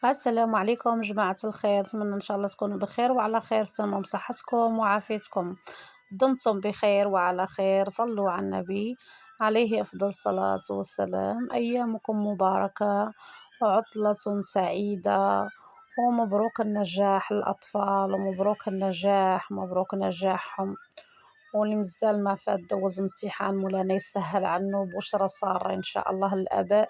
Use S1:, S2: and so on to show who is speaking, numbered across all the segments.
S1: السلام عليكم جماعة الخير، نتمنى إن شاء الله تكونوا بخير وعلى خير في تمام صحتكم وعافيتكم. دمتم بخير وعلى خير، صلوا على النبي عليه أفضل الصلاة والسلام. أيامكم مباركة وعطلة سعيدة، ومبروك النجاح للأطفال ومبروك النجاح، مبروك نجاحهم. واللي مازال ما فات دوز امتحان مولانا يسهل عنه، بشرى سارة إن شاء الله للآباء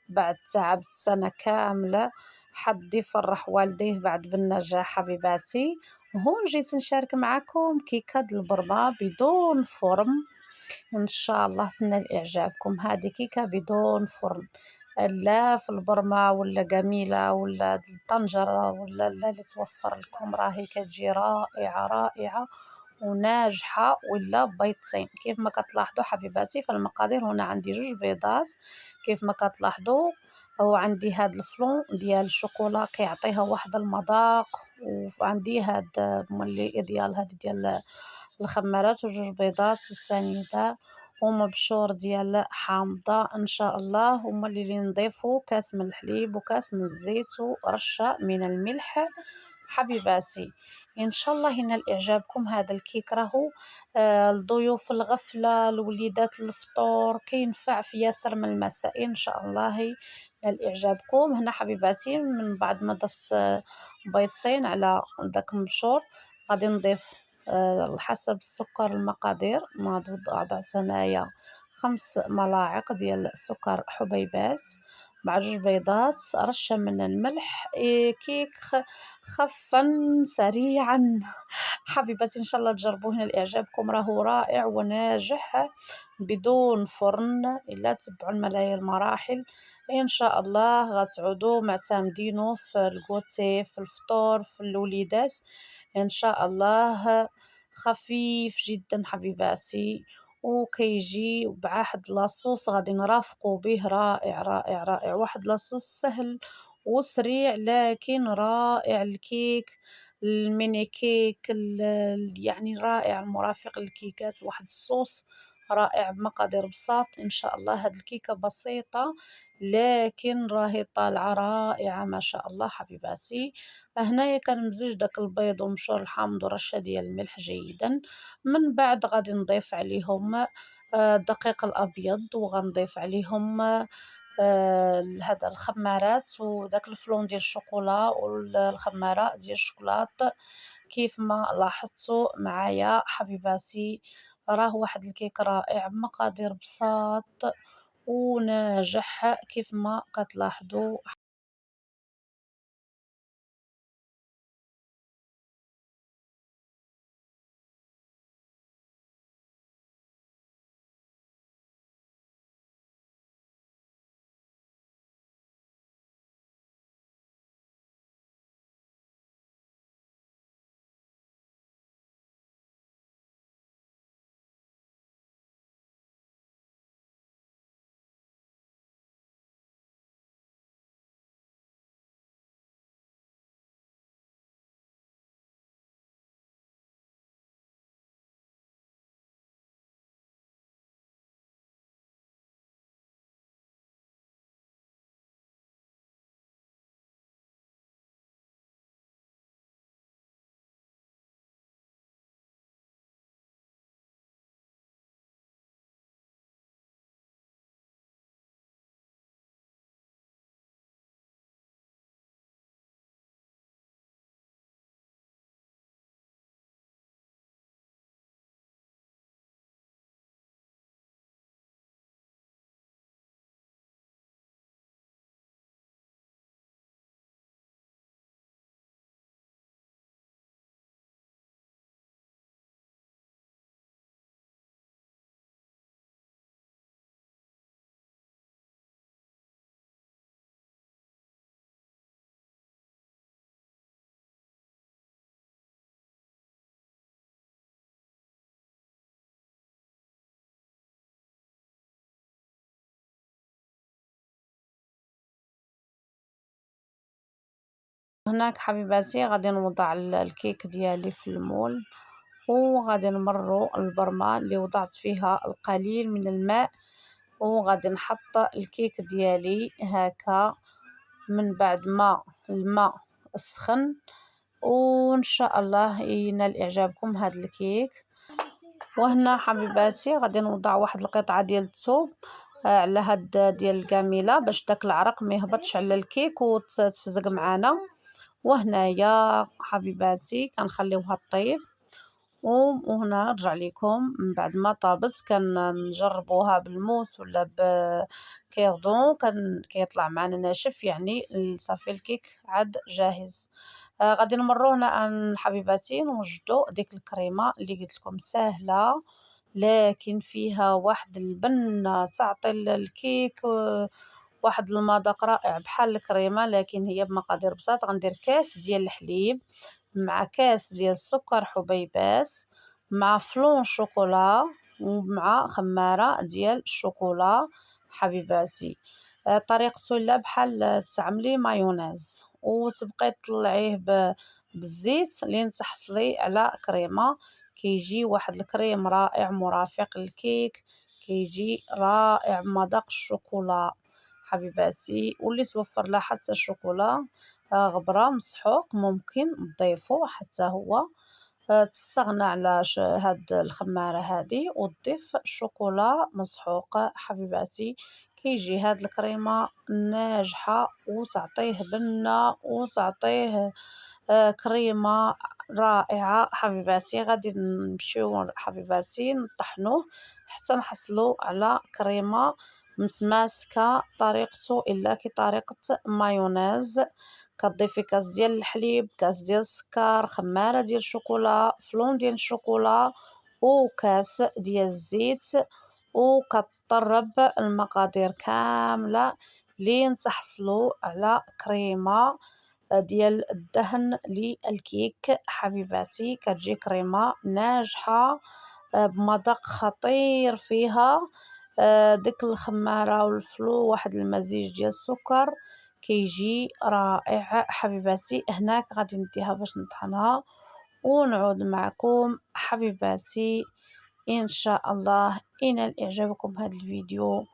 S1: بعد تعب سنة كاملة. حد يفرح والديه بعد بالنجاح حبيباتي. وهون جيت نشارك معاكم كيكة د البرمة بدون فرن، إن شاء الله تنال إعجابكم. هذه كيكة بدون فرن، لا في البرمة ولا جميلة ولا الطنجرة ولا لا اللي توفر لكم، راهي كتجي رائعة رائعة وناجحة. ولا بيضتين كيف ما كتلاحظوا حبيباتي في المقادير، هنا عندي 2 بيضات كيف ما كتلاحظوا، وعندي هاد الفلون ديال الشوكولا كيعطيها واحد المذاق، وعندي هاد مولي ديال هاد ديال الخمارات و2 بيضات وسنيدة ومبشور ديال حامضة إن شاء الله. هما اللي نضيفو كاس من الحليب وكاس من الزيت ورشة من الملح حبيباتي. إن شاء الله ينال إعجابكم هذا الكيك، راهو الضيوف الغفلة الوليدات الفطور كينفع في ياسر من المسائل. إن شاء الله ينال إعجابكم. هنا حبيباتي من بعد ما ضفت بيضتين على داك المبشور، غادي نضيف على حسب السكر المقادير. وضعت هنايا 5 ملاعق ديال السكر حبيبات مع 2 بيضات، رشة من الملح. كيك خفا سريعا حبيباتي، إن شاء الله تجربوه ينال إعجابكم، راهو رائع وناجح بدون فرن. إلا تبعوا الملاهي المراحل إن شاء الله غتعودوا معتمدينه في الكوتي، في الفطور، في الوليدات إن شاء الله. خفيف جدا حبيباتي، وكيجي بواحد لاصوص غادي نرافقو به رائع رائع رائع، واحد لاصوص سهل وسريع لكن رائع. الكيك الميني كيك يعني رائع، المرافق للكيكات واحد الصوص رائع بمقادير بساط. ان شاء الله هاد الكيكة بسيطة لكن راهي طالعة رائعة ما شاء الله حبيباتي. هنايا كنمزج داك البيض ومبشور الحامض ورشة ديال الملح جيدا. من بعد غادي نضيف عليهم الدقيق الابيض، وغنضيف عليهم هذا الخمارات وداك الفلون ديال الشوكولا والخمارة ديال الشوكولات كيف ما لاحظتوا معايا حبيباتي. راه واحد الكيك رائع بمقادير بساط وناجح كيف ما كتلاحظوا. هناك حبيباتي غادي نوضع الكيك ديالي في المول، وغادي نمرّو البرمة اللي وضعت فيها القليل من الماء، وغادي نحط الكيك ديالي هاكا من بعد ما الماء سخن، وإن شاء الله ينال إعجابكم هاد الكيك. وهنا حبيباتي غادي نوضع واحد القطعة ديال الثوم على هاد ديال الكاميله باش داك العرق ما يهبطش على الكيك وتفزق معانا. وهنايا حبيباتي كنخليوها طيب، وهنا نرجع لكم من بعد ما طابت كنجربوها بالموس ولا بكيردون كيطلع معنا ناشف، يعني صافي الكيك عاد جاهز. غادي نمرو هنا حبيباتي نوجدوا ديك الكريمه اللي قلت لكم ساهله، لكن فيها واحد البنه تعطي الكيك واحد المذاق رائع بحال الكريمه، لكن هي بمقادير بساط. غندير كاس ديال الحليب مع كاس ديال السكر حبيبات مع فلون شوكولا ومع خماره ديال الشوكولا حبيباتي. طريقته لا بحال تعملي مايونيز وتبقاي تطلعيه بالزيت لين تحصلي على كريمه. كيجي واحد الكريم رائع مرافق للكيك، كيجي رائع مذاق الشوكولا حبيباتي، واللي توفر لها حتى الشوكولا غبره مسحوق ممكن تضيفو حتى هو. تستغنى على هاد الخماره هادي وتضيف الشوكولا مسحوق حبيباتي. كيجي هاد الكريمه ناجحه وتعطيه بنه وتعطيه كريمه رائعه حبيباتي. غادي نمشيو حبيباتي نطحنوه حتى نحصلوا على كريمه متماسكه طريقته الا كطريقه مايونيز. كتضيفي كاس ديال الحليب، كاس ديال السكر، خماره ديال الشوكولا، فلون ديال الشوكولا، وكاس ديال الزيت، وكتطرب المقادير كامله لين تحصلوا على كريمه ديال الدهن للكيك حبيباتي. كتجي كريمه ناجحه بمذاق خطير فيها ديك الخماره والفلو واحد المزيج ديال السكر، كيجي رائع حبيباتي. هناك غادي نديها باش نطحنها ونعود معكم حبيباتي ان شاء الله ينال اعجابكم هذا الفيديو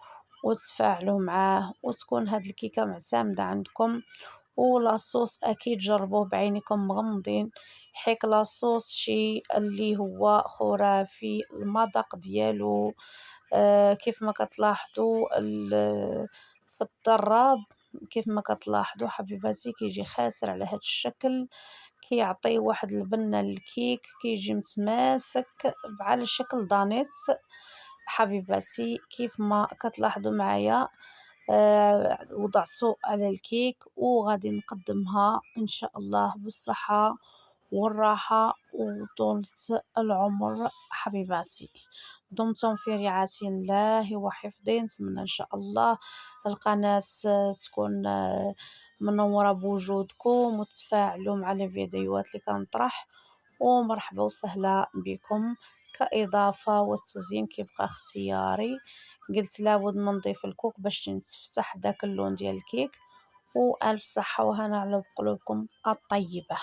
S1: وتفاعلوا معاه وتكون هاد الكيكه معتمده عندكم. ولاصوص اكيد جربوه بعينكم مغمضين، حيت لاصوص شي اللي هو خرافي المذاق ديالو. كيف ما كتلاحظوا في الضراب، كيف ما كتلاحظوا حبيباتي كيجي خاسر على هذا الشكل، كيعطي واحد البنه للكيك، كيجي متماسك على شكل دانيتس حبيباتي. كيف ما كتلاحظوا معايا وضعته على الكيك وغادي نقدمها ان شاء الله بالصحة والراحة وطولة العمر حبيباتي. دمتم في رعاية الله وحفظه. نتمنى ان شاء الله القناة تكون منورة بوجودكم وتفاعلوا مع الفيديوهات اللي كنطرح، ومرحبا وسهلا بكم. كإضافة والتزيين كيبقى اختياري، قلت لابد من نضيف الكوك باش نتفسح داك اللون ديال الكيك. والف صحة وهنا على قلوبكم الطيبة.